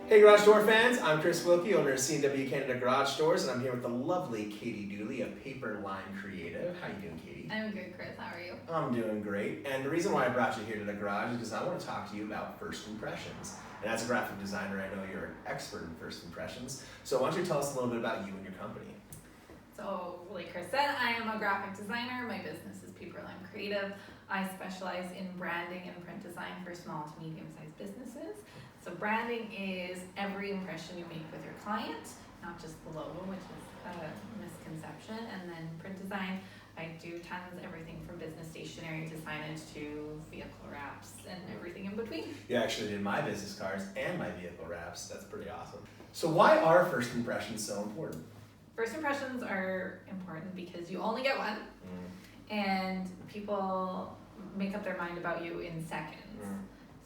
Hey Garage Door fans, I'm Chris Wilke, owner of C&W Canada Garage Doors, and I'm here with the lovely Katie Dooley of Paper Line Creative. How you doing, Katie? I'm good, Chris. How are you? I'm doing great, and the reason why I brought you here to the garage is because I want to talk to you about first impressions. And as a graphic designer, I know you're an expert in first impressions, so why don't you tell us a little bit about you and your company? So, like Chris said, I am a graphic designer. My business is Paper Line Creative. I specialize in branding and print design for small to medium-sized businesses. So branding is every impression you make with your client, not just the logo, which is a misconception. And then print design, I do tons, everything from business stationery to signage to vehicle wraps and everything in between. You actually did my business cards and my vehicle wraps. That's pretty awesome. So why are first impressions so important? First impressions are important because you only get one, and people make up their mind about you in seconds.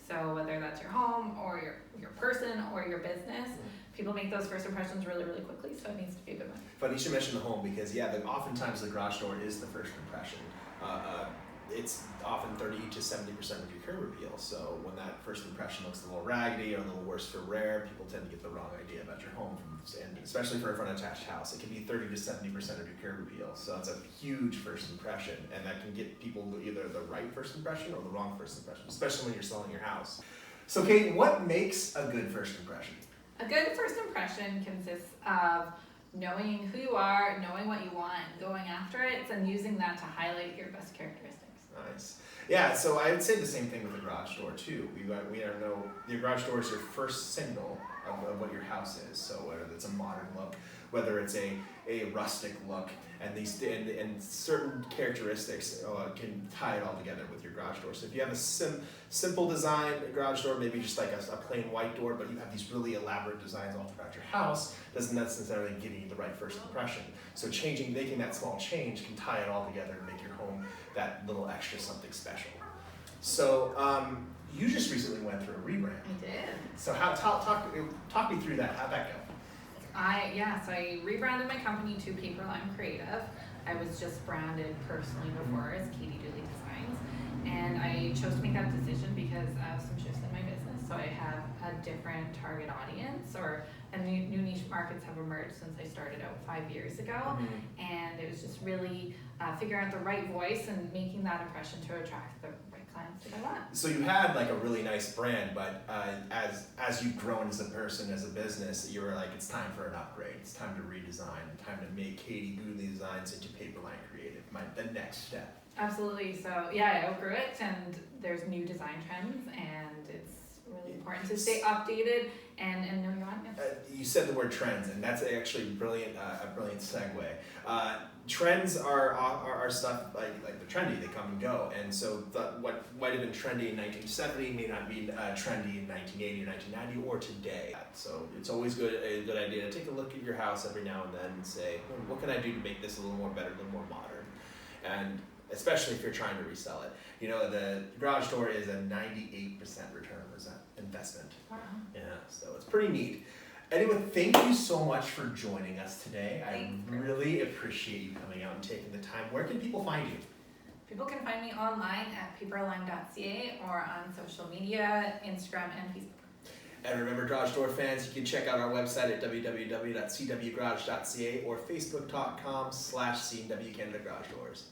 So whether that's your home or your person or your business, people make those first impressions really, really quickly, so it needs to be a good one. Funny you should mention the home because oftentimes the garage door is the first impression. It's often 30 to 70% of your curb appeal. So when that first impression looks a little raggedy or a little worse for wear, people tend to get the wrong idea about your home. And especially for a front attached house, it can be 30 to 70% of your curb appeal. So it's a huge first impression, and that can get people either the right first impression or the wrong first impression, especially when you're selling your house. So Kate, what makes a good first impression? A good first impression consists of knowing who you are, knowing what you want, going after it, and using that to highlight your best characteristics. Nice. Yeah, so I would say the same thing with the garage door too. We know your garage door is your first signal of what your house is. So whether it's a modern look, whether it's a rustic look, and certain characteristics can tie it all together with your garage door. So if you have a simple design garage door, maybe just like a plain white door, but you have these really elaborate designs all throughout your house, doesn't necessarily give you the right first impression. So making that small change can tie it all together and make your home that little extra something special. So you just recently went through a rebrand. I did. So talk me through that. How'd that go? So I rebranded my company to Paper Line Creative. I was just branded personally before as Katie Dooley Designs, and I chose to make that decision because of some shifts in my business. So I have a different target audience, and new niche markets have emerged since I started out 5 years ago, and it was just really figuring out the right voice and making that impression to attract the right clients that I want. So you had like a really nice brand, but as you've grown as a person, as a business, you were like, it's time for an upgrade. It's time to redesign. Time to make Katie Dooley Designs into Paper Line Creative. The next step. Absolutely. So yeah, I outgrew it, and there's new design trends, and it's really important to stay updated and know your audience. You said the word trends, and that's actually a brilliant segue. Trends are stuff like the trendy. They come and go, and so what might have been trendy in 1970 may not be trendy in 1980 or 1990 or today. So it's always a good idea to take a look at your house every now and then and say, what can I do to make this a little more better, a little more modern, and especially if you're trying to resell it. You know, the garage door is a 98% return on investment. Wow. Yeah, so it's pretty neat. Anyway, thank you so much for joining us today. Thanks. I really appreciate you coming out and taking the time. Where can people find you? People can find me online at paperline.ca or on social media, Instagram and Facebook. And remember, garage door fans, you can check out our website at www.cwgarage.ca or facebook.com/CW Canada Garage Doors.